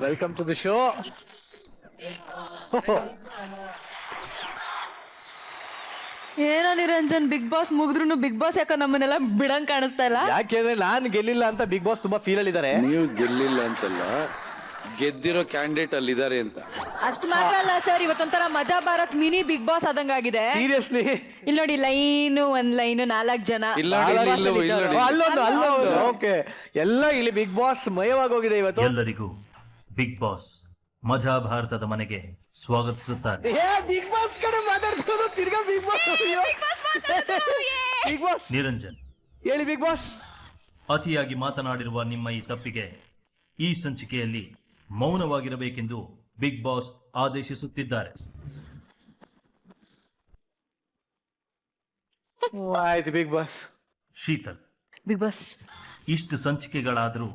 Welcome to the show. ಏನೋ Niranjan, Bigg Boss ಮುಗಿದ್ರು Bigg Boss ಯಾಕೋ ನಮ್ಮನ್ನೆಲ್ಲ ಬಿಡಂಗ್ ಕಾಣಿಸ್ತಾ ಇಲ್ಲ. ಯಾಕೆಂದ್ರೆ ನಾನ್ ಗೆಲ್ಲಿಲ್ಲ ಅಂತ ಬಿಗ್ ಬಾಸ್ ತುಂಬಾ ಫೀಲ್ ಅಲ್ಲಿ ಇದಾರೆ. ನೀವು ಗೆಲ್ಲಿಲ್ಲ ಅಂತಲ್ಲ, ಗೆದ್ದಿರೋ ಕ್ಯಾಂಡಿಡೇಟ್ ಅಲ್ಲಿದ್ದಾರೆ ಅಂತ. ಅಷ್ಟು ಮಾತ್ರ ಅಲ್ಲ ಸರ್, ಇವತ್ತೊಂಥರ ಮಜಾ ಭಾರತ್ ಮಿನಿ ಬಿಗ್ ಬಾಸ್ ಆದಂಗಾಗಿದೆ. ಸೀರಿಯಸ್ಲಿ ಇಲ್ಲಿ ನೋಡಿ, ಒಂದ್ ಲೈನ್ 4 ಜನ. ಅಲ್ಲೊಂದು ಓಕೆ, ಎಲ್ಲ ಇಲ್ಲಿ ಬಿಗ್ ಬಾಸ್ ಮಯವಾಗೋಗಿದೆ ಇವತ್ತು. ಎಲ್ಲರಿಗೂ ಬಿಗ್ ಬಾಸ್ ಮಜಾ ಭಾರತದ ಮನೆಗೆ ಸ್ವಾಗತಿಸುತ್ತಾರೆ. ಬಿಗ್ ಬಾಸ್ ಕಡೆ ಮಾತಾಡ್ತಿರೋದು ತಿರ್ಗಾ Bigg Boss. Bigg Boss Niranjan, ಹೇಳಿ ಬಿಗ್ ಬಾಸ್. ಅತಿಯಾಗಿ ಮಾತನಾಡಿರುವ ನಿಮ್ಮ ಈ ತಪ್ಪಿಗೆ ಈ ಸಂಚಿಕೆಯಲ್ಲಿ ಮೌನವಾಗಿರಬೇಕೆಂದು ಬಿಗ್ ಬಾಸ್ ಆದೇಶಿಸುತ್ತಿದ್ದಾರೆ. ಆಯ್ತು Bigg Boss. Sheetal, Bigg Boss ಇಷ್ಟು ಸಂಚಿಕೆಗಳಾದರೂ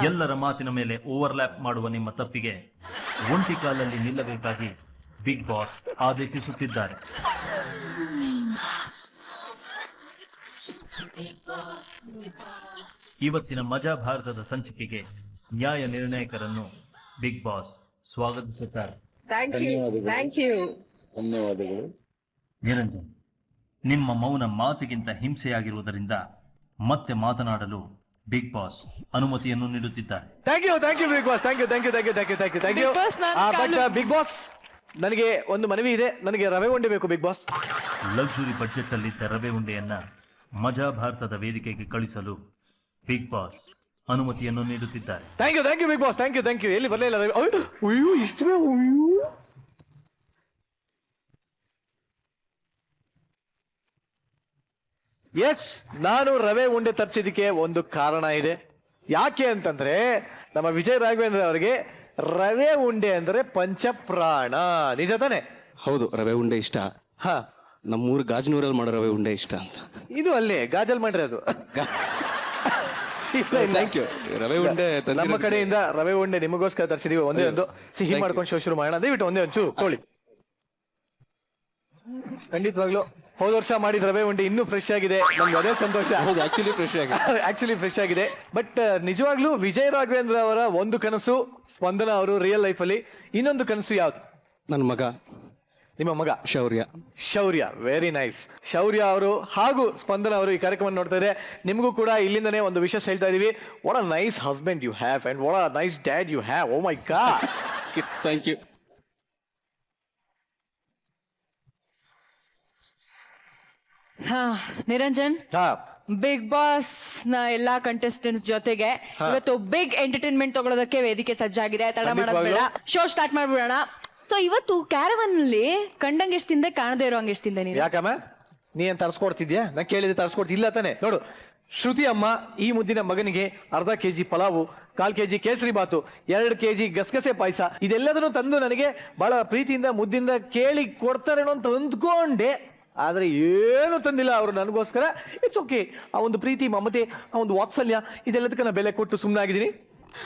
ಎಲ್ಲರ ಮಾತಿನ ಮೇಲೆ ಓವರ್ಲ್ಯಾಪ್ ಮಾಡುವ ನಿಮ್ಮ ತಪ್ಪಿಗೆ ಒಂಟಿ ಕಾಲಲ್ಲಿ ನಿಲ್ಲಬೇಕಾಗಿ ಬಿಗ್ ಬಾಸ್ ಆದೇಶಿಸುತ್ತಿದ್ದಾರೆ. ಇವತ್ತಿನ ಮಜಾ ಭಾರತದ ಸಂಚಿಕೆಗೆ ನ್ಯಾಯ ನಿರ್ಣಾಯಕರನ್ನು ಬಿಗ್ ಬಾಸ್ ಸ್ವಾಗತಿಸುತ್ತಾರೆ. ಧನ್ಯವಾದಗಳು. ನಿರಂಜನ್, ನಿಮ್ಮ ಮೌನ ಮಾತಿಗಿಂತ ಹಿಂಸೆಯಾಗಿರುವುದರಿಂದ ಮತ್ತೆ ಮಾತನಾಡಲು ಬಿಗ್ ಬಾಸ್ ಅನುಮತಿಯನ್ನು ನೀಡುತ್ತಿದ್ದಾರೆ. Thank you Bigg Boss. Thank you. Big Boss, but Bigg Boss, ನನಗೆ ಒಂದು ಮನವಿ ಇದೆ. ನನಗೆ ರವೆ ಉಂಡೆ ಬೇಕು ಬಿಗ್ ಬಾಸ್. ಲಕ್ಸುರಿ ಬಜೆಟ್ ಅಲ್ಲಿದ್ದ ರವೆ ಉಂಡೆಯನ್ನ ಮಜಾ ಭಾರತದ ವೇದಿಕೆಗೆ ಕಳಿಸಲು ಬಿಗ್ ಬಾಸ್ ಅನುಮತಿಯನ್ನು ನೀಡುತ್ತಿದ್ದಾರೆ. Thank you Bigg Boss. Thank you. ಎಲ್ಲಿ ಬರಲಿಲ್ಲ ರವೆ. ಅಯ್ಯೋ ಇಷ್ಟು. ಎಸ್, ನಾನು ರವೆ ಉಂಡೆ ತರಿಸಿದಕ್ಕೆ ಒಂದು ಕಾರಣ ಇದೆ. ಯಾಕೆ ಅಂತಂದ್ರೆ ನಮ್ಮ ವಿಜಯ್ ರಾಘವೇಂದ್ರ ಅವರಿಗೆ ರವೆ ಉಂಡೆ ಅಂದ್ರೆ ಪಂಚಪ್ರಾಣ. ನಿಜ ತಾನೆ? ಹೌದು, ರವೆ ಉಂಡೆ ಇಷ್ಟ. ಹಾ, ನಮ್ಮೂರು ಗಾಜನೂರಲ್ಲಿ ಮಾಡೋ ರವೆ ಉಂಡೆ ಇಷ್ಟ ಅಂತ. ಇದು ಅಲ್ಲೇ ಗಾಜಲ್ ಮಾಡ್ರಿ ಅದು. Thank you. ರವೆ ಉಂಡೆ ನಮ್ಮ ಕಡೆಯಿಂದ ರವೆ ಉಂಡೆ ನಿಮಗೋಸ್ಕರ ತರಿಸಿದೀವಿ. ಒಂದೇ ಒಂದು ಸಿಹಿ ಮಾಡ್ಕೊಂಡು ಶೋ ಶುರು ಮಾಡೋಣ. ದಯವಿಟ್ಟು ಒಂದೇ ಒಂಚೂರು ತೊಳಿ. ಖಂಡಿತವಾಗ್ಲು ಹೋದ ವರ್ಷ ಮಾಡಿದ ರವೆ ಉಂಡೆ ಇನ್ನೂ ಫ್ರೆಶ್ ಆಗಿದೆ. ನಮ್ಗೆ ಅದೇ ಸಂತೋಷ. ಹೌದು, ಆಕ್ಚುಲಿ ಫ್ರೆಶ್ ಆಗಿದೆ. ಬಟ್ ನಿಜವಾಗ್ಲೂ ವಿಜಯ್ ರಾಘವೇಂದ್ರ ಅವರ ಒಂದು ಕನಸು ಸ್ಪಂದನ ಅವರು ರಿಯಲ್ ಲೈಫ್ ಅಲ್ಲಿ. ಇನ್ನೊಂದು ಕನಸು ಯಾವ್ದು? ನನ್ನ ಮಗ, ನಿಮ್ಮ ಮಗ ಶೌರ್ಯ. Very nice. ಶೌರ್ಯ ಅವರು ಹಾಗೂ ಸ್ಪಂದನ ಅವರು ಈ ಕಾರ್ಯಕ್ರಮ ನೋಡ್ತಾ ಇದ್ದಾರೆ. ನಿಮಗೂ ಕೂಡ ಇಲ್ಲಿಂದನೇ ಒಂದು ವಿಷಯ ಹೇಳ್ತಾ ಇದೀವಿ. What a nice husband you have and what a nice dad you have. Oh my God. Thank you. ಹಾ, ನಿರಂಜನ್, ಹಾ, ಬಿಗ್ ಬಾಸ್ ನ ಎಲ್ಲಾ ಕಂಟೆಸ್ಟೆಂಟ್ಸ್ ಜೊತೆಗೆ ಇವತ್ತು ಬಿಗ್ ಎಂಟರ್ಟೈನ್ಮೆಂಟ್ ತಗೊಳ್ಳೋದಕ್ಕೆ ವೇದಿಕೆ ಸಜ್ಜಾಗಿದೆ. ತಡ ಮಾಡೋದ್ ಬೇಡ, ಶೋ ಸ್ಟಾರ್ಟ್ ಮಾಡ್ಬಿಡೋಣ. ಸೊ ಇವತ್ತು ಕ್ಯಾರವನ್ ಅಲ್ಲಿ ಕಂಡಂಗೆ ಎಷ್ಟು ತಿಂದೆ, ಕಾಣದೇ ಇರೋ ಹಂಗೆ ಎಷ್ಟು ತಿಂದೆ ನೀನು? ಯಾಕಮ್ಮ ನೀ ಏನ್ ತರ್ಸ್ಕೊಡ್ತಿದ್ಯಾ? ನಾ ಕೇಳಿದೆ ತರ್ಸ್ಕೊಡ್ತಿಲ್ಲ ತಾನೆ. ನೋಡು, ಶ್ರುತಿ ಅಮ್ಮ ಈ ಮುದ್ದಿನ ಮಗನಿಗೆ ಅರ್ಧ KG pulao, 1/4 KG kesari bath, 2 KG ಗಸಗಸೆ ಪಾಯಸ, ಇದೆಲ್ಲದನ್ನು ತಂದು ನನಗೆ ಬಹಳ ಪ್ರೀತಿಯಿಂದ ಮುದ್ದಿಂದ ಕೇಳಿ ಕೊಡ್ತಾರೇನೋ ಅಂತ ಅಂದ್ಕೊಂಡೆ. ಆದ್ರೆ ಏನು ತಂದಿಲ್ಲ ಅವರು ನನಗೋಸ್ಕರ. It's okay. ಆ ಒಂದು ಪ್ರೀತಿ, ಮಮತೆ, ಆ ಒಂದು ವಾತ್ಸಲ್ಯ, ಇದೆಲ್ಲದಕ್ಕೆ ನಾ ಬೆಲೆ ಕೊಟ್ಟು ಸುಮ್ಮನಾಗಿದ್ದೀನಿ.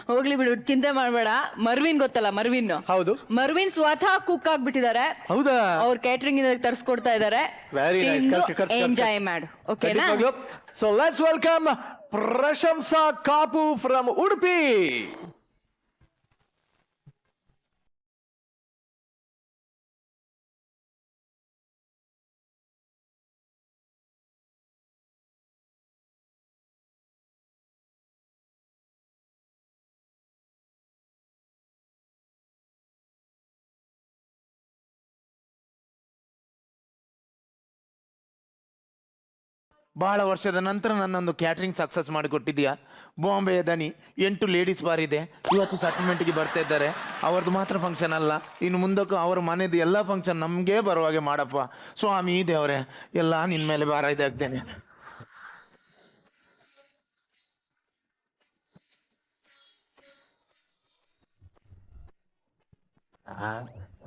ಹೋಗ್ಲಿ ಬಿಡು, ಚಿಂತೆ ಮಾಡ್ಬೇಡ. ಮರ್ವಿನ್ ಗೊತ್ತಲ್ಲ, ಹೌದು, ಮರ್ವಿನ್ ಸ್ವತಃ ಕುಕ್ ಆಗ್ಬಿಟ್ಟಿದ್ದಾರೆ. ಹೌದಾ? ಅವ್ರ ಕ್ಯಾಟರಿಂಗ್ ಇಂದ ತರಿಸ್ಕೊಡ್ತಾ ಇದ್ದಾರೆ. Very nice. ಎಂಜಾಯ್ ಮಾಡು. ಓಕೆನಾ? So let's welcome Prashamsa Kapu from Udupi. ಬಹಳ ವರ್ಷದ ನಂತರ ನನ್ನೊಂದು ಕ್ಯಾಟ್ರಿಂಗ್ ಸಕ್ಸಸ್ ಮಾಡಿಕೊಟ್ಟಿದ್ಯಾ. ಬಾಂಬೆಯ ದನಿ 8 ಲೇಡೀಸ್ ಬಾರ್ ಇದೆ. ಇವತ್ತು ಸೆಟಲ್ಮೆಂಟ್ಗೆ ಬರ್ತಾ ಇದ್ದಾರೆ. ಅವ್ರದ್ದು ಮಾತ್ರ ಫಂಕ್ಷನ್ ಅಲ್ಲ, ಇನ್ನು ಮುಂದಕ್ಕೂ ಅವ್ರ ಮನೆಯದು ಎಲ್ಲ ಫಂಕ್ಷನ್ ನಮಗೆ ಬರುವಾಗೆ ಮಾಡಪ್ಪ. ಸ್ವಾಮಿ ದೇವರೇ, ಎಲ್ಲ ನಿನ್ನ ಮೇಲೆ ಭಾರ ಇದಾಗ್ತೇನೆ.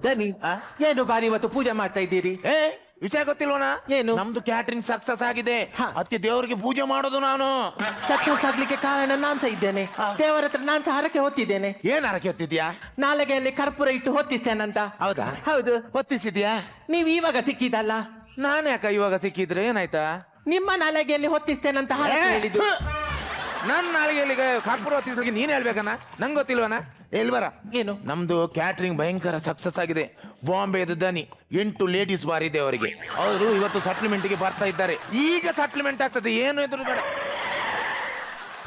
ದನಿ, ಏನು ಬಾರಿ ಇವತ್ತು ಪೂಜೆ ಮಾಡ್ತಾ ಇದ್ದೀರಿ? ವಿಷಯ ಗೊತ್ತಿಲ್ವನ? ಏನು? ನಮ್ದು ಕ್ಯಾಟ್ರಿಂಗ್ ಸಕ್ಸಸ್ ಆಗಿದೆ. ಅದಕ್ಕೆ ದೇವರಿಗೆ ಪೂಜೆ ಮಾಡೋದು ನಾನು. ಸಕ್ಸಸ್ ಆಗ್ಲಿಕ್ಕೆ ಕಾರಣ ನಾನ್ ಸಹ ಇದ್ದೇನೆ. ದೇವರ ಹತ್ರ ನಾನ್ ಸಹ ಹರಕೆ ಹೊತ್ತಿದ್ದೇನೆ. ಏನ್ ಹರಕೆ ಹೊತ್ತಿದ್ಯಾ? ನಾಲಿಗೆಯಲ್ಲಿ ಕರ್ಪೂರ ಇಟ್ಟು ಹೊತ್ತಿಸ್ತೇನಂತ. ಹೌದಾ? ಹೌದು. ಹೊತ್ತಿಸಿದ್ಯಾ? ನೀವ್ ಇವಾಗ ಸಿಕ್ಕಿದಲ್ಲ. ನಾನು ಯಾಕ ಇವಾಗ ಸಿಕ್ಕಿದ್ರೆ ಏನಾಯ್ತಾ? ನಿಮ್ಮ ನಾಲಿಗೆಯಲ್ಲಿ ಹೊತ್ತಿಸ್ತೇನಂತ ಹರಕೆ ಹೇಳಿದ್ದು. ನನ್ನ ನಾಳೆಗೆ ಕಾಪುರ ತಿರ್ಸಲಿಕ್ಕೆ ನೀನ್ ಹೇಳ್ಬೇಕಣ್ಣ, ನಂಗೆ ಗೊತ್ತಿಲ್ವನ? ಎಲ್ಬರ ಏನು? ನಮ್ದು ಕ್ಯಾಟ್ರಿಂಗ್ ಭಯಂಕರ ಸಕ್ಸಸ್ ಆಗಿದೆ. ಬಾಂಬೆದ ದನಿ 8 ಲೇಡೀಸ್ ಬಾರ್ ಇದೆ ಅವರಿಗೆ. ಅವರು ಇವತ್ತು ಸೆಟ್ಲ್ಮೆಂಟ್ಗೆ ಬರ್ತಾ ಇದ್ದಾರೆ. ಈಗ ಸೆಟ್ಲ್ಮೆಂಟ್ ಆಗ್ತದೆ, ಏನು ಎದುರು ಬೇಡ.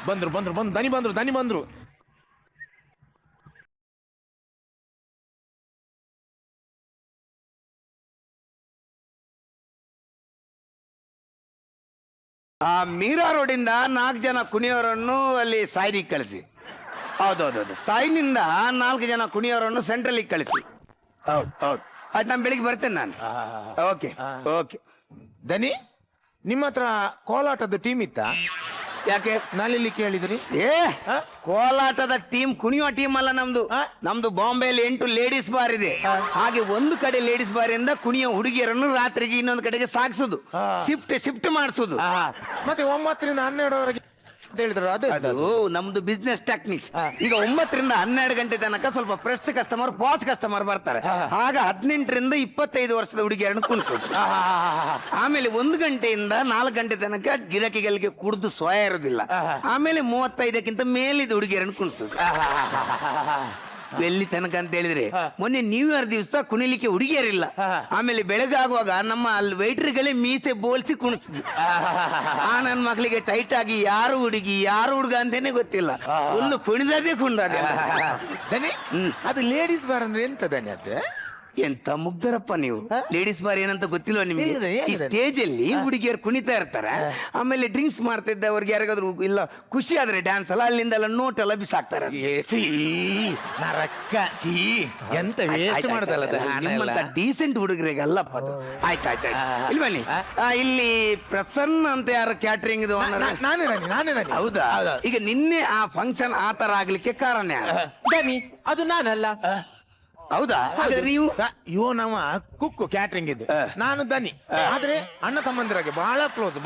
ಬಂದ್ರು ದನಿ ಬಂದ್ರು. ಆ ಮೀರಾ ರೋಡಿಂದ 4 ಜನ ಕುಣಿಯೋರನ್ನು ಅಲ್ಲಿ ಸಾಯಿನಿಗೆ ಕಳಿಸಿ. ಹೌದೌದೌದು, ಸಾಯಿನಿಂದ 4 ಜನ ಕುಣಿಯೋರನ್ನು ಸೆಂಟ್ರಲಿಗೆ ಕಳಿಸಿ. ಹೌದು ಅದು ನಾನು ಬೆಳಿಗ್ಗೆ ಬರ್ತೇನೆ ನಾನು. ಓಕೆ. ದನಿ, ನಿಮ್ಮ ಹತ್ರ ಕೋಲಾಟದ ಟೀಮ್ ಇತ್ತಾ? ಯಾಕೆ ನಾನಿಲ್ಲಿ ಕೇಳಿದ್ರಿ? ಕೋಲಾಟದ ಟೀಮ್ ಕುಣಿಯೋ ಟೀಮ್ ಅಲ್ಲ ನಮ್ದು. ನಮ್ದು ಬಾಂಬೆಯಲ್ಲಿ 8 ಲೇಡೀಸ್ ಬಾರ್ ಇದೆ. ಹಾಗೆ ಒಂದು ಕಡೆ ಲೇಡೀಸ್ ಬಾರ್ ಇಂದ ಕುಣಿಯೋ ಹುಡುಗಿಯರನ್ನು ರಾತ್ರಿಗೆ ಇನ್ನೊಂದು ಕಡೆಗೆ ಸಾಗಿಸೋದು, ಶಿಫ್ಟ್ ಮಾಡಿಸೋದು. ಮತ್ತೆ 9 ರಿಂದ 12 ಅಂತ ಹೇಳಿದ್ರು, ಅದೇ ಅದು ನಮ್ದು ಬಿಸ್ನೆಸ್ ಟೆಕ್ನಿಕ್ಸ್. ಈಗ 9 ರಿಂದ 12 ಗಂಟೆ ತನಕ ಸ್ವಲ್ಪ ಪ್ರೆಸ್ ಕಸ್ಟಮರ್, ಪಾಸ್ ಕಸ್ಟಮರ್ ಬರ್ತಾರೆ. ಆಗ 18 ರಿಂದ 25 ವರ್ಷದ ಹುಡುಗಿಯರನ್ನು ಕುಣಿಸೋದು. ಆಮೇಲೆ 1 ಗಂಟೆಯಿಂದ 4 ಗಂಟೆ ತನಕ ಗಿರಾಕಿಗಳಿಗೆ ಕುಡಿದು ಸ್ವಯ ಇರೋದಿಲ್ಲ. ಆಮೇಲೆ 35ಕ್ಕಿಂತ ಮೇಲಿದ ಹುಡುಗಿಯರನ್ನು ಕುಣಿಸೋದು. ಎಲ್ಲಿ ತನಕ ಅಂತ ಹೇಳಿದ್ರೆ, ಮೊನ್ನೆ ನ್ಯೂ ಇಯರ್ ದಿವಸ ಕುಣಿಲಿಕ್ಕೆ ಹುಡುಗಿಯರಿಲ್ಲ. ಆಮೇಲೆ ಬೆಳಗಾಗುವಾಗ ನಮ್ಮ ಅಲ್ಲಿ ವೈಟ್ರಿಗಳೇ ಮೀಸೆ ಬೋಲ್ಸಿ ಕುಣಿಸಿದ್ರು. ನನ್ನ ಮಕ್ಕಳಿಗೆ ಟೈಟ್ ಆಗಿ ಯಾರು ಹುಡುಗಿ ಯಾರು ಹುಡುಗ ಅಂತಾನೆ ಗೊತ್ತಿಲ್ಲ. ಒಂದು ಕುಣಿದದೇ ದನಿ, ಅದು ಲೇಡೀಸ್ ಬಾರ್ ಅಂದ್ರೆ ಎಂತ ದನಿ? ಅದು ಎಂತ ಮುಗ್ಧರಪ್ಪ ನೀವು. ಲೇಡೀಸ್ ಬಾರ್ ಏನಂತ ಗೊತ್ತಿಲ್ವಾ ನಿಮ್ಗೆ? ಈ ಸ್ಟೇಜ್ ಅಲ್ಲಿ ಹುಡುಗಿಯರು ಕುಣಿತಾ ಇರ್ತಾರೆ. ಆಮೇಲೆ ಡ್ರಿಂಕ್ಸ್ ಮಾಡ್ತಾ ಇದ್ದವ್ರಿಗೆ ಯಾರಿಗಾದ್ರು ಇಲ್ಲ ಖುಷಿ ಆದ್ರೆ ಡ್ಯಾನ್ಸ್ ಅಲ್ಲ, ಅಲ್ಲಿಂದ ನೋಟ್ ಎಲ್ಲ ಬಿಸಾಕ್ತಾರೆ. ಎಂತ ವೇಸ್ಟ್ ಮಾಡುದಲ್ಲ ನಿಮ್ಮಂತ ಡೀಸೆಂಟ್ ಹುಡುಗರಿಗೆ ಅಲ್ಲಪ್ಪ ಅದು. ಆಯ್ತಾಯ್ತು ಇಲ್ಲಿ ಬನ್ನಿ. ಇಲ್ಲಿ ಪ್ರಸನ್ನ ಅಂತ ಯಾರು ಕ್ಯಾಟ್ರಿಂಗ್ ಇದು ನಾನೇ. ಹೌದಾ? ಈಗ ನಿನ್ನೆ ಆ ಫಂಕ್ಷನ್ ಆ ತರ ಆಗ್ಲಿಕ್ಕೆ ಕಾರಣ ಯಾರು? ದನಿ, ಅದು ನಾನಲ್ಲ. ಹೌದಾ? ಹಾಗಾದ್ರೆ ನೀವು ಇವ ನಮ್ಮ ಕುಕ್ಕು ಕ್ಯಾಟ್ರಿಂಗ್ ಇದ್ದು, ನಾನು ದನಿ. ಆದ್ರೆ ಅಣ್ಣ ತಮ್ಮಂದಿರಾಗೆ ಬಹಳ ಕ್ಲೋಸ್.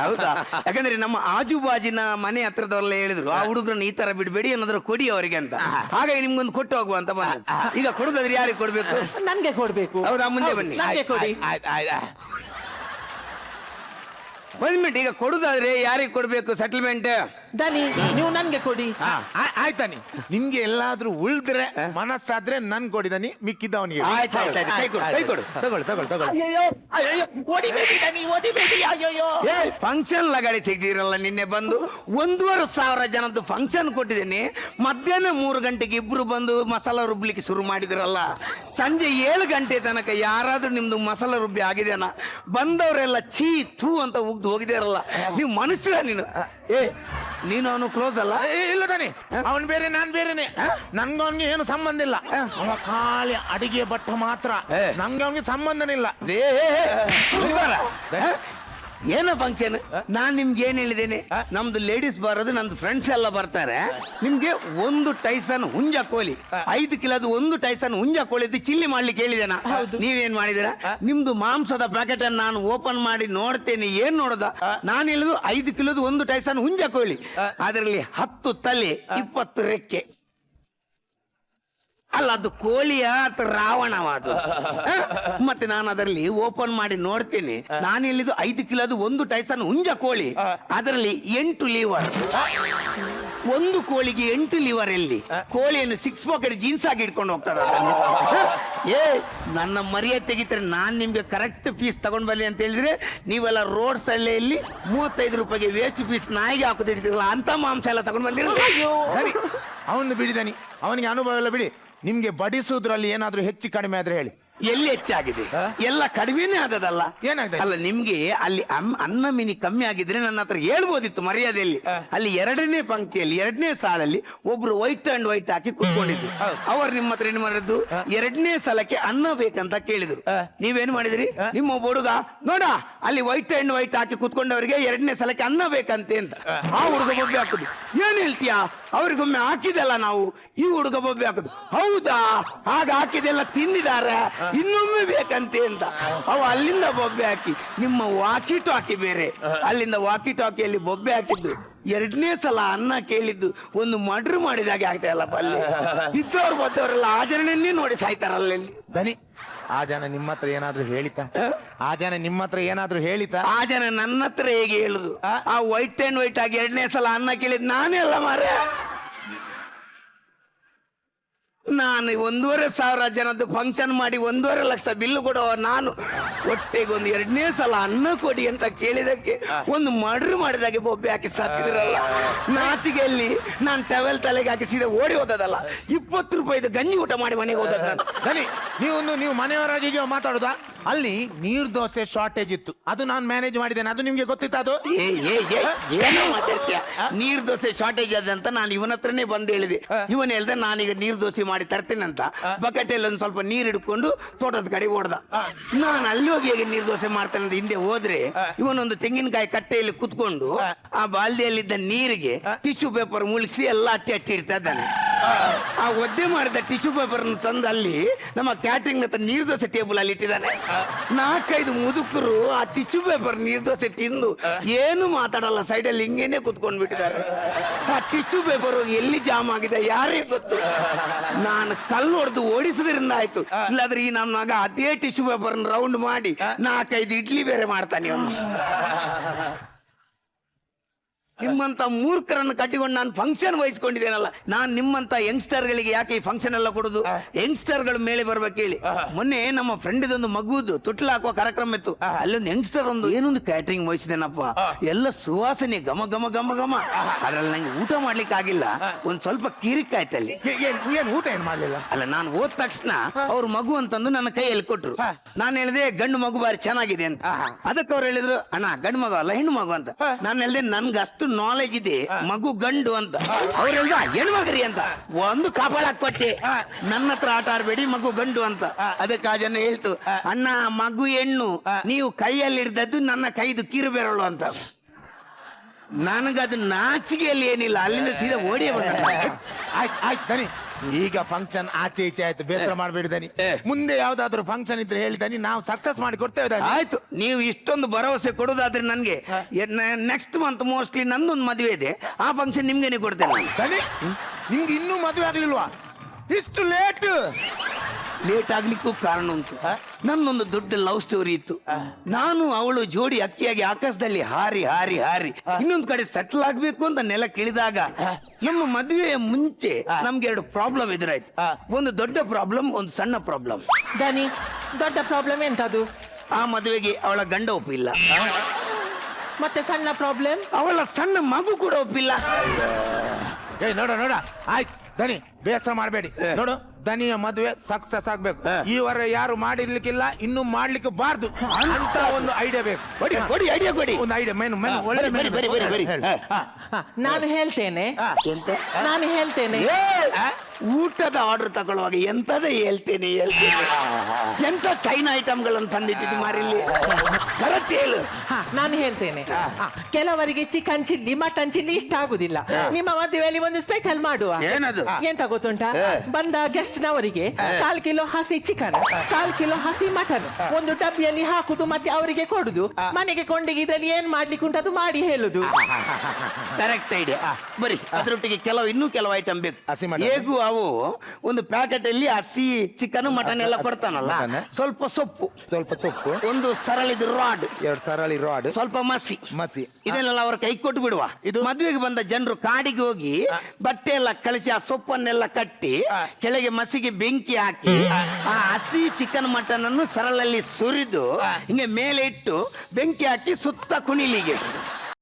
ಹೌದಾ? ಯಾಕಂದ್ರೆ ನಮ್ಮ ಆಜುಬಾಜಿನ ಮನೆ ಹತ್ರದವರೆಲ್ಲ ಹೇಳಿದ್ರು, ಆ ಹುಡುಗರನ್ನ ಈ ತರ ಬಿಡ್ಬೇಡಿ, ಏನಾದ್ರು ಕೊಡಿ ಅವರಿಗೆ ಅಂತ. ಹಾಗಾಗಿ ನಿಮ್ಗೊಂದು ಕೊಟ್ಟು ಹೋಗುವ ಅಂತ ಬಂದ. ಈಗ ಕೊಡುದಾದ್ರೆ ಯಾರಿಗೆ ಕೊಡ್ಬೇಕು? ನನ್ಗೆ ಕೊಡ್ಬೇಕು. ಹೌದಾ? ಮುಂದೆ ಬನ್ನಿ. ನನ್ಗೆ ಕೊಡಿ. ಒಂದ್ ಮಿನಿಟ್, ಈಗ ಕೊಡುದಾದ್ರೆ ಯಾರಿಗೆ ಕೊಡ್ಬೇಕು ಸೆಟಲ್ಮೆಂಟ್? ದನಿ, ನೀವು ನನ್ಗೆ ಕೊಡಿ. ಆಯ್ತಾನಿ. ನಿಮ್ಗೆ ಎಲ್ಲಾದ್ರೂ ಉಳಿದ್ರೆ ಮನಸ್ಸಾದ್ರೆ ನನ್ ಕೊಡಿದನಿ, ಮಿಕ್ಕಿದ್ದ ಅವನಿಗೆ. ಕೈ ಕೊಡು. ತಗೊಳ್ಳಿ. ಫಂಕ್ಷನ್ ಲಗಾಡಿ ತೆಗ್ದಿರಲ್ಲ ನಿನ್ನೆ ಬಂದು. 1,500 ಜನದ್ದು ಫಂಕ್ಷನ್ ಕೊಟ್ಟಿದ್ದೇನೆ. ಮಧ್ಯಾಹ್ನ 3 ಗಂಟೆಗೆ ಇಬ್ರು ಬಂದು ಮಸಾಲ ರುಬ್ಲಿಕ್ಕೆ ಶುರು ಮಾಡಿದ್ರಲ್ಲ. ಸಂಜೆ 7 ಗಂಟೆ ತನಕ ಯಾರಾದ್ರೂ ನಿಮ್ದು ಮಸಾಲ ರುಬ್ಬಿ ಆಗಿದೆನಾ? ಬಂದವರೆಲ್ಲ ಛೀ ಥೂ ಅಂತ ಉಗ್ದು ಹೋಗಿದಾರಲ್ಲ. ನೀವು ಮನುಷ್ಯ ನೀನು. ನೀನು ಅವನು ಕ್ಲೋಸ್ ಅಲ್ಲ? ಇಲ್ಲ ತಾನೆ, ಅವನ್ ಬೇರೆ ನಾನ್ ಬೇರೆನೆ. ನನ್ಗ ಅವನ್ಗೆ ಏನು ಸಂಬಂಧ ಇಲ್ಲ. ಅವ ಖಾಲಿ ಅಡಿಗೆ ಭಟ್ಟ ಮಾತ್ರ. ನಂಗೆ ಅವನಿಗೆ ಸಂಬಂಧನೇ ಇಲ್ಲ. ಏನೋ ಫಂಕ್ಷನ್? ನಾನ್ ನಿಮ್ಗೆ ಏನ್ ಹೇಳಿದ್ದೇನೆ? ನಮ್ದು ಲೇಡೀಸ್ ಬರೋದು, ನಮ್ದು ಫ್ರೆಂಡ್ಸ್ ಎಲ್ಲ ಬರ್ತಾರೆ. ನಿಮ್ಗೆ 1 ಟೈಸನ್ ಹುಂಜ ಕೋಳಿ, 5 ಕಿಲೋದು 1 ಟೈಸನ್ ಹುಂಜ ಕೋಳಿ ಚಿಲ್ಲಿ ಮಾಡ್ಲಿಕ್ಕೆ ಹೇಳಿದೇನಾ? ನೀವೇನ್ ಮಾಡಿದಿರ? ನಿಮ್ದು ಮಾಂಸದ ಪ್ಯಾಕೆಟ್ ಅನ್ನು ನಾನು ಓಪನ್ ಮಾಡಿ ನೋಡ್ತೇನೆ. ಏನ್ ನೋಡೋದ? ನಾನು ಹೇಳಿದ್ದು 5 ಕಿಲೋದು 1 ಟೈಸನ್ ಹುಂಜ ಕೋಳಿ. ಅದರಲ್ಲಿ 10 ತಲೆ, 20 ರೆಕ್ಕೆ. ಅಲ್ಲ, ಅದು ಕೋಳಿಯ ಅಥವಾ ರಾವಣವಾದ? ಮತ್ತೆ ನಾನು ಅದರಲ್ಲಿ ಓಪನ್ ಮಾಡಿ ನೋಡ್ತೇನೆ. ನಾನು ಹೇಳಿದ್ದು 5 ಕಿಲೋದು 1 ಟೈಸನ್ ಹುಂಜ ಕೋಳಿ, ಅದರಲ್ಲಿ 8 ಲಿವರ್. 1 ಕೋಳಿಗೆ 8 ಲಿವರ್ ಎಲ್ಲಿ? ಕೋಳಿಯನ್ನು 6 ಪಾಕೆಟ್ ಜೀನ್ಸ್ ಆಗಿ ಇಟ್ಕೊಂಡು ಹೋಗ್ತಾರೆ. ನನ್ನ ಮರ್ಯಾದೆ ತೆಗಿತಾರೆ. ನಾನ್ ನಿಮ್ಗೆ ಕರೆಕ್ಟ್ ಪೀಸ್ ತಗೊಂಡ್ ಬರ್ಲಿ ಅಂತ ಹೇಳಿದ್ರೆ ನೀವೆಲ್ಲ ರೋಡ್ ಸಳ್ಳೆಯಲ್ಲಿ 35 ರೂಪಾಯಿಗೆ ವೇಸ್ಟ್ ಪೀಸ್ ನಾಯಿಗೆ ಹಾಕೋದಿರ್ತೀರಲ್ಲ, ಅಂತ ಮಾಂಸ ಎಲ್ಲ ತಗೊಂಡ್ ಬಂದಿರ. ಅವನು ಬಿಡಿದಾನಿ, ಅವನಿಗೆ ಅನುಭವ ಎಲ್ಲ ಬಿಡಿ. ನಿಮ್ಗೆ ಬಡಿಸುವುದ್ರಲ್ಲಿ ಏನಾದ್ರೂ ಹೆಚ್ಚು ಕಡಿಮೆ ಆದ್ರೆ ಹೇಳಿ. ಎಲ್ಲಿ ಹೆಚ್ಚಾಗಿದೆ? ಎಲ್ಲ ಕಡಿಮೆನೇ ಆದದಲ್ಲ. ಏನಾಗಿದೆ? ಅಲ್ಲ, ನಿಮ್ಗೆ ಅಲ್ಲಿ ಅನ್ನ ಮಿನಿ ಕಮ್ಮಿ ಆಗಿದ್ರೆ ನನ್ನ ಹತ್ರ ಹೇಳ್ಬೋದಿತ್ತು ಮರ್ಯಾದೆಯಲ್ಲಿ. ಅಲ್ಲಿ 2ನೇ ಪಂಕ್ತಿಯಲ್ಲಿ 2ನೇ ಸಾಲಲ್ಲಿ ಒಬ್ರು ವೈಟ್ ಅಂಡ್ ವೈಟ್ ಹಾಕಿ ಕುತ್ಕೊಂಡಿದ್ರು. ಅವ್ರು ನಿಮ್ಮ ಹತ್ರ ಏನ್ ಮಾಡಿದ್ರು? 2ನೇ ಸಲಕ್ಕೆ ಅನ್ನ ಬೇಕಂತ ಕೇಳಿದ್ರು. ನೀವೇನ್ ಮಾಡಿದ್ರಿ? ನಿಮ್ಮ ಒಬ್ಬ ಹುಡುಗ ನೋಡ ಅಲ್ಲಿ ವೈಟ್ ಅಂಡ್ ವೈಟ್ ಹಾಕಿ ಕುತ್ಕೊಂಡವರಿಗೆ 2ನೇ ಸಲಕ್ಕೆ ಅನ್ನ ಬೇಕಂತೆ ಅಂತ ಆ ಹುಡುಗ ಬೊಬ್ಬೆ ಹಾಕುದು. ಏನ್ ಹೇಳ್ತೀಯಾ? ಅವ್ರಿಗೊಮ್ಮೆ ಹಾಕಿದಲ್ಲ ನಾವು, ಈ ಹುಡುಗ ಬೊಬ್ಬೆ ಹಾಕುದು. ಹೌದಾ? ಹಾಗ ಹಾಕಿದೆಲ್ಲ ತಿಂದಿದ್ದಾರೆ, ಇನ್ನೊಮ್ಮೆ ಬೇಕಂತೆ ಅಂತ. ಅವ ಅಲ್ಲಿಂದ ಬೊಬ್ಬೆ ಹಾಕಿ, ನಿಮ್ಮ ವಾಕಿ ಟಾಕಿ ಬೇರೆ, ಅಲ್ಲಿಂದ ವಾಕಿ ಟಾಕಿಯಲ್ಲಿ ಬೊಬ್ಬೆ ಹಾಕಿದ್ದು. 2ನೇ ಸಲ ಅನ್ನ ಕೇಳಿದ್ದು ಒಂದು ಮರ್ಡರ್ ಮಾಡಿದಾಗೆ ಆಗ್ತಾ ಇಲ್ಲಪ್ಪ. ಅಲ್ಲಿ ಇದ್ದವ್ರು ಬದ್ದವರೆಲ್ಲ ಆಚರಣೆಯನ್ನೇ ನೋಡಿ ಸಾಯ್ತಾರಲ್ಲ. ದನಿ, ಆ ಜನ ನಿಮ್ಮ ಹತ್ರ ಏನಾದ್ರು ಹೇಳಿತಾ? ಆ ಜನ ನಿಮ್ಮ ಹತ್ರ ಏನಾದ್ರು ಹೇಳಿತಾ? ಆ ಜನ ನನ್ನ ಹತ್ರ ಹೇಗೆ ಹೇಳುದು? ಆ ವೈಟ್ ಅಂಡ್ ವೈಟ್ ಆಗಿ 2ನೇ ಸಲ ಅನ್ನ ಕೇಳಿದ್ ನಾನೇ ಅಲ್ಲ ಮಾರ್ರೆ. ನಾನು 1,500 ಜನದ್ದು ಫಂಕ್ಷನ್ ಮಾಡಿ 1,50,000 ಲಕ್ಷ ಬಿಲ್ಲು ಕೊಡುವ ನಾನು ಒಟ್ಟಿಗೆ ಒಂದು 2ನೇ ಸಲ ಅನ್ನ ಕೊಡಿ ಅಂತ ಕೇಳಿದಕ್ಕೆ ಒಂದು ಮರ್ಡರ್ ಮಾಡಿದಾಗೆ ಬೊಬ್ಬೆ ಹಾಕಿ ಸತ್ತಿದ್ರಲ್ಲ. ನಾಚಿಗೆಯಲ್ಲಿ ನಾನು ಟವೆಲ್ ತಲೆಗೆ ಹಾಕಿ ಸೀದಾ ಓಡಿ ಹೋದದಲ್ಲ. 20 ರೂಪಾಯಿದು ಗಂಜಿ ಊಟ ಮಾಡಿ ಮನೆಗೆ ಹೋದದ್ದು ನಾನು. ದನಿ, ನೀವು ಮನೆಯವರಾಗಿ ಮಾತಾಡುದಾ? ಅಲ್ಲಿ ನೀರ್ ದೋಸೆ ಶಾರ್ಟೇಜ್ ಇತ್ತು, ಅದು ನಾನು ಮ್ಯಾನೇಜ್ ಮಾಡಿದ್ದೇನೆ. ಅದು ನಿಮ್ಗೆ ಗೊತ್ತಿತ್ತು? ಅದು ಏನೋ ಮಾತಾಡ್ತೀಯ? ನೀರ್ ದೋಸೆ ಶಾರ್ಟೇಜ್ ಅದಂತ ನಾನು ಇವನ ಹತ್ರನೇ ಬಂದು ಹೇಳಿದೆ. ಇವನ್ ಹೇಳ್ದೆ ನಾನೀಗ ನೀರ್ ದೋಸೆ ಮಾಡಿ ತರ್ತೇನೆ ಅಂತ. ಬಕೆಟಲ್ಲಿ ಒಂದು ಸ್ವಲ್ಪ ನೀರ್ ಹಿಡ್ಕೊಂಡು ತೋಟದ ಕಡೆ ಓಡ್ದ. ನಾನು ಅಲ್ಲಿ ಹೋಗಿ ಹೇಗೆ ನೀರ್ ದೋಸೆ ಮಾಡ್ತೇನೆ ಅಂತ ಹಿಂದೆ ಹೋದ್ರೆ ಇವನೊಂದು ತೆಂಗಿನಕಾಯಿ ಕಟ್ಟೆಯಲ್ಲಿ ಕುತ್ಕೊಂಡು ಆ ಬಾಲ್ದಿಯಲ್ಲಿದ್ದ ನೀರಿಗೆ ಟಿಶ್ಯೂ ಪೇಪರ್ ಮುಳುಗಿಸಿ ಎಲ್ಲ ಅಟ್ಟಿ ಇಡ್ತಾ ಇದ್ದಾನೆ. ಆ ಒದ್ದೆ ಮಾಡಿದ ಟಿಶ್ಯೂ ಪೇಪರ್ ತಂದು ಅಲ್ಲಿ ನಮ್ಮ ಕ್ಯಾಟ್ರಿಂಗ್ ಹತ್ರ ನೀರ್ ದೋಸೆ ಟೇಬಲ್ ಅಲ್ಲಿ ಇಟ್ಟಿದ್ದಾನೆ. 4-5 ಮುದುಕರು ಆ ಟಿಶ್ಯೂ ಪೇಪರ್ ನೀರ್ ದೋಸೆ ತಿಂದು ಏನು ಮಾತಾಡಲ್ಲ, ಸೈಡಲ್ಲಿ ಹಿಂಗೇನೆ ಕುತ್ಕೊಂಡ್ ಬಿಟ್ಟಿದ್ದಾರೆ. ಆ ಟಿಶ್ಯೂ ಪೇಪರ್ ಎಲ್ಲಿ ಜಾಮ್ ಆಗಿದೆ ಯಾರೇ ಗೊತ್ತು. ನಾನು ಕಲ್ಲು ಹೊಡೆದು ಓಡಿಸೋದ್ರಿಂದ ಆಯ್ತು, ಇಲ್ಲಾದ್ರೆ ಈ ನಮ್ಮ ಮಗ ಅದೇ ಟಿಶ್ಯೂ ಪೇಪರ್ ರೌಂಡ್ ಮಾಡಿ 4-5 ಇಡ್ಲಿ ಬೇರೆ ಮಾಡ್ತಾನೆ ಅವನು. ನಿಮ್ಮಂತ ಮೂರ್ಖರನ್ನು ಕಟ್ಟಿಕೊಂಡು ನಾನು ಫಂಕ್ಷನ್ ವಹಿಸ್ಕೊಂಡಿದ್ದೇನಲ್ಲ. ನಾನು ನಿಮ್ಮಂತ ಯಂಗ್ಸ್ಟರ್ಗಳಿಗೆ ಯಾಕೆ ಈ ಫಂಕ್ಷನ್ ಎಲ್ಲ ಕೊಡುದು? ಯಂಗ್ಸ್ಟರ್ಗಳು ಮೇಲೆ ಬರ್ಬೇಕು ಹೇಳಿ. ಮೊನ್ನೆ ನಮ್ಮ ಫ್ರೆಂಡ್ ಇದೊಂದು ಮಗುವುದು ತೊಟ್ಲು ಹಾಕುವ ಕಾರ್ಯಕ್ರಮ ಇತ್ತು. ಅಲ್ಲೊಂದು ಯಂಗ್ಸ್ಟರ್ ಏನೊಂದು ಕ್ಯಾಟ್ರಿಂಗ್ ವಹಿಸಿದೇನಪ್ಪ. ಎಲ್ಲ ಸುವಾಸನೆ ಘಮ ಘಮ ಘಮ ಘಮ. ಅದ್ರಲ್ಲಿ ನಂಗೆ ಊಟ ಮಾಡ್ಲಿಕ್ಕೆ ಆಗಿಲ್ಲ, ಒಂದ್ ಸ್ವಲ್ಪ ಕಿರಿಕಾಯ್ತಲ್ಲಿ. ಏನ್ ಊಟ ಏನ್ ಮಾಡ್ಲಿಲ್ಲ? ಅಲ್ಲ, ನಾನು ಹೋದ ತಕ್ಷಣ ಅವ್ರ ಮಗು ಅಂತಂದು ನನ್ನ ಕೈಯಲ್ಲಿ ಕೊಟ್ರು. ನಾನು ಹೇಳಿದೆ ಗಂಡು ಮಗು ಬಾರಿ ಚೆನ್ನಾಗಿದೆ ಅಂತ. ಅದಕ್ಕೆ ಅವ್ರು ಹೇಳಿದ್ರು ಅಣ್ಣ ಗಂಡು ಮಗು ಅಲ್ಲ ಹೆಣ್ಣು ಮಗು ಅಂತ. ನಾನು ಹೇಳಿದೆ ನನ್ಗೆ ಅಷ್ಟು ನಾಲೆಜ್ ಇದೆ, ಮಗು ಗಂಡು ಅಂತ. ಅವ್ರು ಹೇಳಿದ ಹೆಣ್ಣು ಮಗರಿ ಅಂತ. ಒಂದು ಕಾಪಾಡಕ್ ಕೊಟ್ಟೆ, ನನ್ನ ಹತ್ರ ಆಟ ಆಡ್ಬೇಡಿ ಮಗು ಗಂಡು ಅಂತ. ಅದಕ್ಕೆ ಆ ಜನ ಹೇಳ್ತು ಅಣ್ಣ ಮಗು ಹೆಣ್ಣು, ನೀವು ಕೈಯಲ್ಲಿ ಹಿಡ್ದದ್ದು ನನ್ನ ಕೈದು ಕಿರು ಬೆರಳು ಅಂತ. ನನಗದು ನಾಚಿಕೆಯಲ್ಲಿ ಏನಿಲ್ಲ, ಅಲ್ಲಿಂದ ಸೀದಾ ಓಡಿಯೇ ಬಂದ. ಆಯ್ತು ದನಿ, ಈಗ ಫಂಕ್ಷನ್ ಆಚೆ ಈಚೆ ಆಯ್ತು, ಬೇಸರ ಮಾಡ್ಬೇಡಿ ದನಿ. ಮುಂದೆ ಯಾವ್ದಾದ್ರು ಫಂಕ್ಷನ್ ಇದ್ರೆ ಹೇಳಿ ದನಿ, ನಾವು ಸಕ್ಸಸ್ ಮಾಡಿ ಕೊಡ್ತೇವೆ ದನಿ. ಆಯ್ತು, ನೀವು ಇಷ್ಟೊಂದು ಭರವಸೆ ಕೊಡೋದಾದ್ರೆ ನನ್ಗೆ ನೆಕ್ಸ್ಟ್ ಮಂತ್ ಮೋಸ್ಟ್ಲಿ ನಂದೊಂದು ಮದುವೆ ಇದೆ, ಆ ಫಂಕ್ಷನ್ ನಿಮ್ಗೇನೆ ಕೊಡ್ತೇನೆ. ದನಿ, ನಿಮ್ಗೆ ಇನ್ನೂ ಮದುವೆ ಆಗ್ಲಿಲ್ವಾ? ಇಷ್ಟು ಲೇಟ್ ಆಗ್ಲಿಕ್ಕೂ ಕಾರಣ ಉಂಟು. ನನ್ನೊಂದು ದೊಡ್ಡ ಲವ್ ಸ್ಟೋರಿ ಇತ್ತು. ನಾನು ಅವಳು ಜೋಡಿ ಅಕ್ಕಿಯಾಗಿ ಆಕಾಶದಲ್ಲಿ ಹಾರಿ ಹಾರಿ ಹಾರಿ ಇನ್ನೊಂದು ಕಡೆ ಸೆಟ್ಲ್ ಆಗ್ಬೇಕು ಅಂತ ನೆಲ ಕಿಳಿದಾಗ ನಮ್ಮ ಮದುವೆಯ ಮುಂಚೆ ನಮ್ಗೆ 2 ಪ್ರಾಬ್ಲಮ್ ಎದುರಾಯ್ತು. ಒಂದು ದೊಡ್ಡ ಪ್ರಾಬ್ಲಮ್, ಒಂದು ಸಣ್ಣ ಪ್ರಾಬ್ಲಮ್. ದನಿ, ದೊಡ್ಡ ಪ್ರಾಬ್ಲಮ್ ಎಂತದು? ಆ ಮದುವೆಗೆ ಅವಳ ಗಂಡ ಒಪ್ಪಿಲ್ಲ. ಮತ್ತೆ ಸಣ್ಣ ಪ್ರಾಬ್ಲಮ್, ಅವಳ ಸಣ್ಣ ಮಗು ಕೂಡ ಒಪ್ಪಿಲ್ಲ. ನೋಡ ಆಯ್ತು ದನಿ, ಬೇಸರ ಮಾಡಬೇಡಿ. ನೋಡು, ದನಿಯ ಮದುವೆ ಸಕ್ಸಸ್ ಆಗ್ಬೇಕು. ಈವರೆ ಯಾರು ಮಾಡಿರ್ಲಿಕ್ಕಿಲ್ಲ, ಇನ್ನು ಮಾಡ್ಲಿಕ್ಕೆ ಬಾರ್ದು ಅಂತ ಒಂದು ಐಡಿಯಾ ಬೇಕು. ಕೊಡಿ ಐಡಿಯಾ ಕೊಡಿ. ಒಂದು ಐಡಿಯಾ ಮೆನು ಒಳ್ಳೆ ನಾನು ಹೇಳ್ತೇನೆ. ನಾನು ಹೇಳ್ತೇನೆ. ಊಟದ ಆರ್ಡರ್ ತಗೊಳ್ಳುವಾಗ ಎಂತದೇ ಹೇಳ್ತೇನೆ. ಎಂತ ಚೈನಾ ಐಟಮ್ಗಳನ್ನು ತಂದಿಟ್ಟಿದ್ದು ಮಾರಿಲ್ಲಿ. ಕರೆಕ್ಟ್ ಹೇಳು. ನಾನು ಹೇಳ್ತೇನೆ. ಕೆಲವರಿಗೆ ಚಿಕನ್ ಚಿಲ್ಲಿ ಮಟನ್ ಚಿಲ್ಲಿ ಇಷ್ಟ ಆಗುದಿಲ್ಲ. ನಿಮ್ಮ ಮದುವೆಯಲ್ಲಿ ಒಂದು ಸ್ಪೆಷಲ್ ಮಾಡುವ. ಏನದು? ಎಂತ ಗೊತ್ತುಂಟಾ? ಬಂದ ಗೆಸ್ಟ್ ನವರಿಗೆ 1/4 ಕಿಲೋ ಹಸಿ ಚಿಕನ್, 1/4 ಕಿಲೋ ಹಸಿ ಮಟನ್ ಒಂದು ಡಬ್ಬಿಯಲ್ಲಿ ಹಾಕುದು, ಮತ್ತೆ ಅವರಿಗೆ ಕೊಡುದು. ಮನೆಗೆ ಕೊಂಡಿಗೆ ಇದರಲ್ಲಿ ಏನ್ ಮಾಡ್ಲಿಕ್ಕೆ ಉಂಟದು ಮಾಡಿ ಹೇಳುದು. Correct idea. ಬರೀ ಅದರೊಟ್ಟಿಗೆ ಇನ್ನೂ ಕೆಲವು ಐಟಮ್ ಬೇಕು. ಹಸಿ ಮಟನ್ ಹೇಗೂ ಅವು ಒಂದು ಪ್ಯಾಕೆಟ್ ಅಲ್ಲಿ ಹಸಿ ಚಿಕನ್ ಮಟನ್ ಎಲ್ಲ ಕೊಡ್ತಾನಲ್ಲ, ಸ್ವಲ್ಪ ಸೊಪ್ಪು, ಒಂದು ಸರಳಿದ ರಾಡ್, 2 ಸರಳಿ ರಾಡ್, ಸ್ವಲ್ಪ ಮಸಿ ಇದನ್ನೆಲ್ಲ ಅವರ ಕೈ ಕೊಟ್ಟು ಬಿಡುವ. ಇದು ಮದುವೆಗೆ ಬಂದ ಜನರು ಕಾಡಿಗೆ ಹೋಗಿ ಬಟ್ಟೆ ಎಲ್ಲ ಕಳಿಸಿ ಆ ಸೊಪ್ಪನ್ನೆಲ್ಲ ಕಟ್ಟಿ ಕೆಳಗೆ ಮಸಿಗೆ ಬೆಂಕಿ ಹಾಕಿ ಆ ಹಸಿ ಚಿಕನ್ ಮಟನ್ ಅನ್ನು ಸರಳಲ್ಲಿ ಸುರಿದು ಹಿಂಗೆ ಮೇಲೆ ಇಟ್ಟು ಬೆಂಕಿ ಹಾಕಿ ಸುತ್ತ ಕುಣಿಲಿಗೆ